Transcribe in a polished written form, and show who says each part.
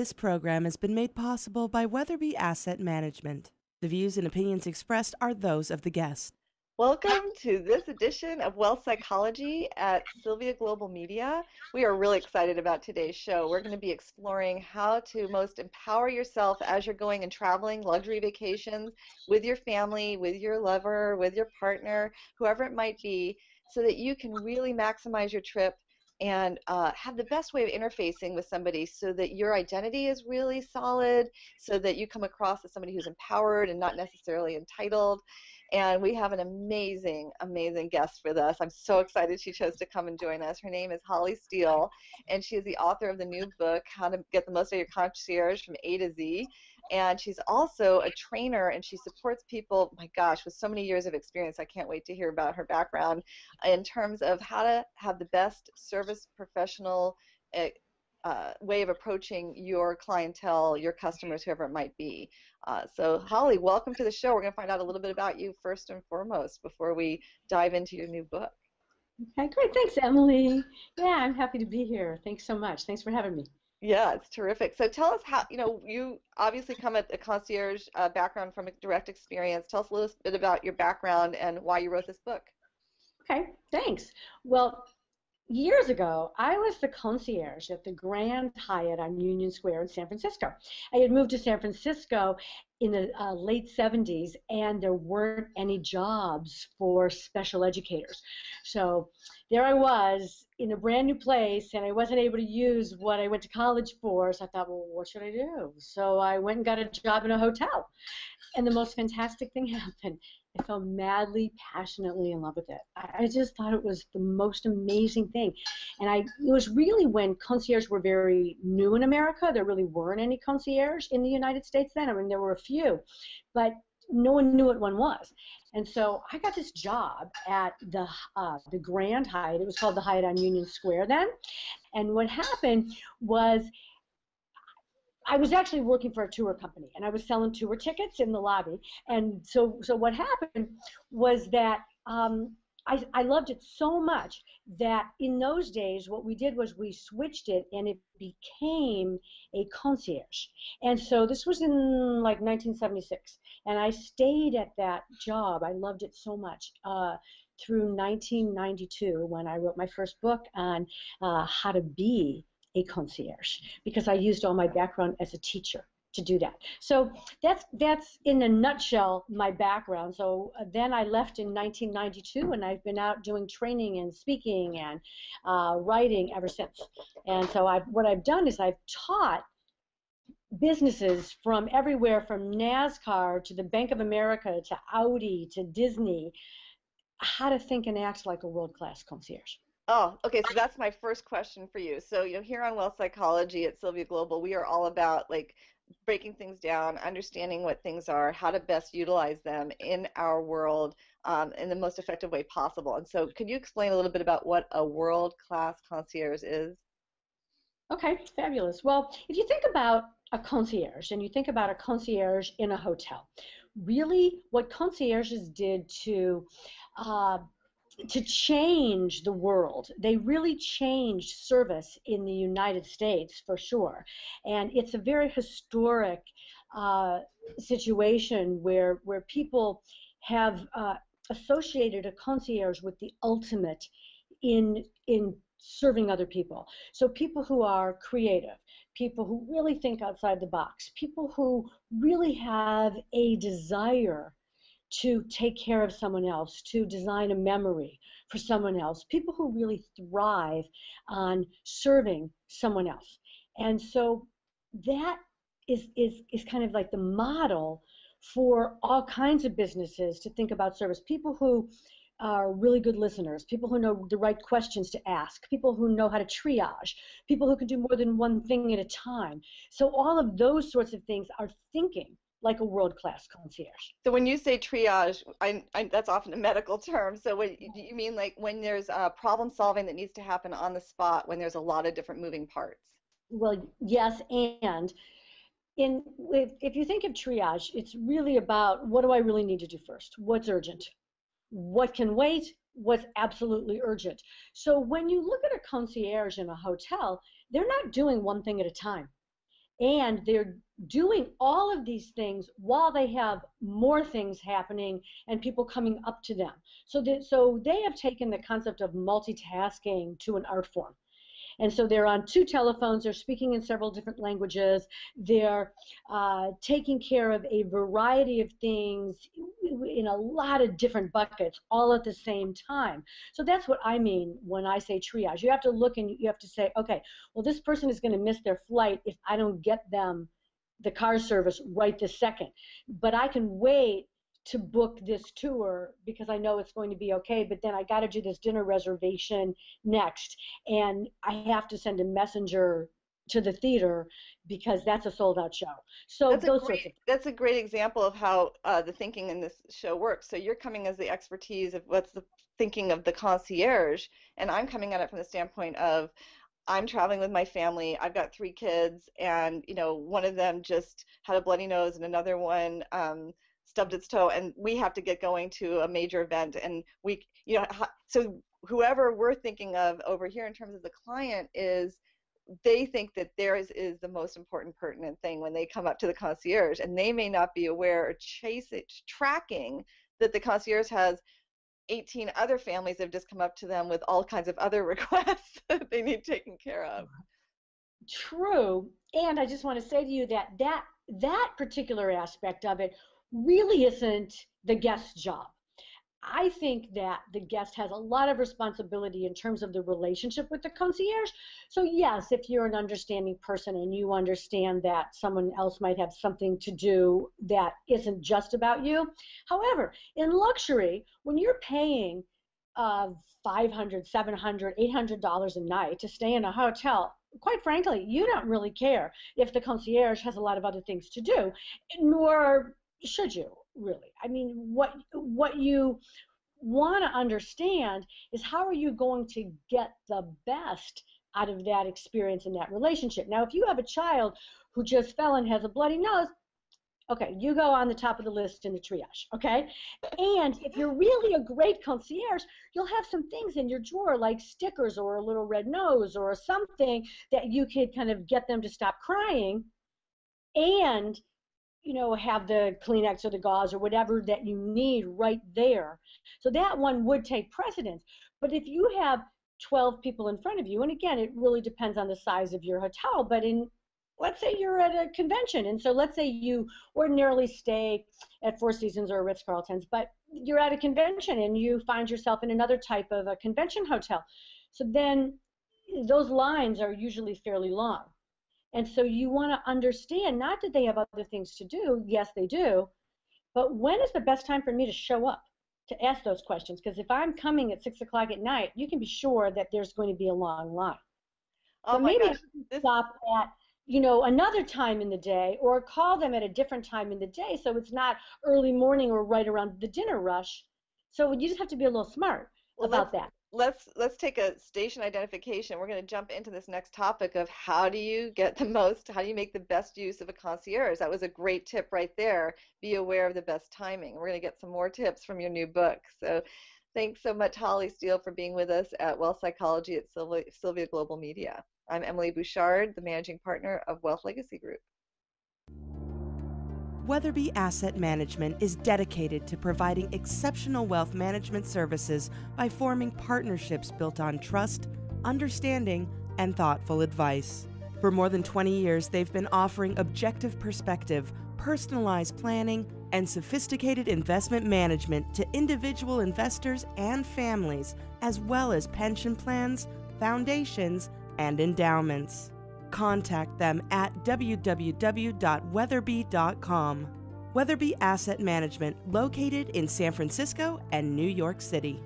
Speaker 1: This program has been made possible by Weatherby Asset Management. The views and opinions expressed are those of the guest.
Speaker 2: Welcome to this edition of Wealth Psychology at Sylvia Global Media. We are really excited about today's show. We're going to be exploring how to most empower yourself as you're going and traveling luxury vacations with your family, with your lover, with your partner, whoever it might be, so that you can really maximize your trip and have the best way of interfacing with somebody so that your identity is really solid, so that you come across as somebody who's empowered and not necessarily entitled. And we have an amazing, amazing guest with us. I'm so excited she chose to come and join us. Her name is Holly Stiel, and she is the author of the new book, How to Get the Most Out of Your Concierge from A to Z. And she's also a trainer, and she supports people, my gosh, with so many years of experience. I can't wait to hear about her background in terms of how to have the best service professional way of approaching your clientele, your customers, whoever it might be. So Holly, welcome to the show. We're going to find out a little bit about you first and foremost before we dive into your new book.
Speaker 3: Okay, great. Thanks, Emily. Yeah, I'm happy to be here. Thanks so much. Thanks for having me.
Speaker 2: Yeah, it's terrific. So tell us how, you obviously come at a concierge background from a direct experience. Tell us a little bit about your background and why you wrote this book.
Speaker 3: Okay, thanks. Well, years ago, I was the concierge at the Grand Hyatt on Union Square in San Francisco. I had moved to San Francisco in the late 70s, and there weren't any jobs for special educators. So there I was in a brand new place, and I wasn't able to use what I went to college for. So I thought, well, what should I do? So I went and got a job in a hotel. And the most fantastic thing happened. I fell madly, passionately in love with it. I just thought it was the most amazing thing. And it was really when concierge were very new in America. There really weren't any concierge in the United States then. I mean, there were a few, but no one knew what one was. And so I got this job at the Grand Hyatt. It was called the Hyatt on Union Square then. And what happened was I was actually working for a tour company, and I was selling tour tickets in the lobby. And so what happened was that I loved it so much that in those days, what we did was we switched it, and it became a concierge. And so this was in like 1976, and I stayed at that job. I loved it so much through 1992 when I wrote my first book on how to be a concierge, because I used all my background as a teacher to do that. So that's in a nutshell my background. So then I left in 1992, and I've been out doing training and speaking and writing ever since. And so what I've done is I've taught businesses from everywhere, from NASCAR to the Bank of America to Audi to Disney, how to think and act like a world-class concierge.
Speaker 2: Oh, okay. So that's my first question for you. So, here on Wealth Psychology at Sylvia Global, we are all about breaking things down, understanding what things are, how to best utilize them in our world in the most effective way possible. And so, could you explain a little bit about what a world-class concierge is?
Speaker 3: Okay, fabulous. Well, if you think about a concierge and you think about a concierge in a hotel, really what concierges did to change the world. They really changed service in the United States for sure. And it's a very historic situation where people have associated a concierge with the ultimate in serving other people. So people who are creative, people who really think outside the box, people who really have a desire to take care of someone else, to design a memory for someone else, people who really thrive on serving someone else. And so that is kind of like the model for all kinds of businesses to think about service. People who are really good listeners, people who know the right questions to ask, people who know how to triage, people who can do more than one thing at a time. So all of those sorts of things are thinking like a world-class concierge.
Speaker 2: So when you say triage, that's often a medical term. So do you mean like when there's problem solving that needs to happen on the spot when there's a lot of different moving parts?
Speaker 3: Well, yes, and if you think of triage, it's really about what do I really need to do first? What's urgent? What can wait? What's absolutely urgent? So when you look at a concierge in a hotel, they're not doing one thing at a time. And they're doing all of these things while they have more things happening and people coming up to them. So they have taken the concept of multitasking to an art form. And so they're on 2 telephones, they're speaking in several different languages, they're taking care of a variety of things in a lot of different buckets all at the same time. So that's what I mean when I say triage. You have to look and you have to say, okay, well, this person is going to miss their flight if I don't get them the car service right this second. But I can wait to book this tour because I know it's going to be okay, but then I got to do this dinner reservation next, and I have to send a messenger to the theater because that's a sold-out show. So
Speaker 2: that's a great example of how the thinking in this show works. So you're coming as the expertise of what's the thinking of the concierge, and I'm coming at it from the standpoint of I'm traveling with my family. I've got 3 kids, and one of them just had a bloody nose, and another one stubbed its toe, and we have to get going to a major event, and so whoever we're thinking of over here in terms of the client is they think that theirs is the most important pertinent thing when they come up to the concierge, and they may not be aware or tracking that the concierge has 18 other families that have just come up to them with all kinds of other requests that they need taken care of.
Speaker 3: True. And I just want to say to you that particular aspect of it really isn't the guest's job. I think that the guest has a lot of responsibility in terms of the relationship with the concierge. So yes, if you're an understanding person and you understand that someone else might have something to do that isn't just about you. However, in luxury, when you're paying $500, $700, $800 a night to stay in a hotel, quite frankly, you don't really care if the concierge has a lot of other things to do, nor should you really. I mean, what you want to understand is how are you going to get the best out of that experience in that relationship. Now, if you have a child who just fell and has a bloody nose, okay, you go on the top of the list in the triage, okay? And if you're really a great concierge, you'll have some things in your drawer like stickers or a little red nose or something that you could kind of get them to stop crying and have the Kleenex or the gauze or whatever that you need right there. So that one would take precedence. But if you have 12 people in front of you, and again, it really depends on the size of your hotel, but let's say you're at a convention, and so let's say you ordinarily stay at Four Seasons or Ritz-Carlton's, but you're at a convention and you find yourself in another type of a convention hotel. So then those lines are usually fairly long. And so you want to understand, not that they have other things to do, yes they do, but when is the best time for me to show up to ask those questions? Because if I'm coming at 6 o'clock at night, you can be sure that there's going to be a long line.
Speaker 2: Oh
Speaker 3: so
Speaker 2: my
Speaker 3: maybe
Speaker 2: gosh.
Speaker 3: I can stop at another time in the day, or call them at a different time in the day so it's not early morning or right around the dinner rush. So you just have to be a little smart about that.
Speaker 2: Let's take a station identification. We're going to jump into this next topic of how do you make the best use of a concierge. That was a great tip right there. Be aware of the best timing. We're going to get some more tips from your new book. So thanks so much, Holly Stiel, for being with us at Wealth Psychology at Sylvia Global Media. I'm Emilie Bouchard, the managing partner of Wealth Legacy Group.
Speaker 1: Weatherby Asset Management is dedicated to providing exceptional wealth management services by forming partnerships built on trust, understanding, and thoughtful advice. For more than 20 years, they've been offering objective perspective, personalized planning, and sophisticated investment management to individual investors and families, as well as pension plans, foundations, and endowments. Contact them at www.weatherby.com. Weatherby Asset Management, located in San Francisco and New York City.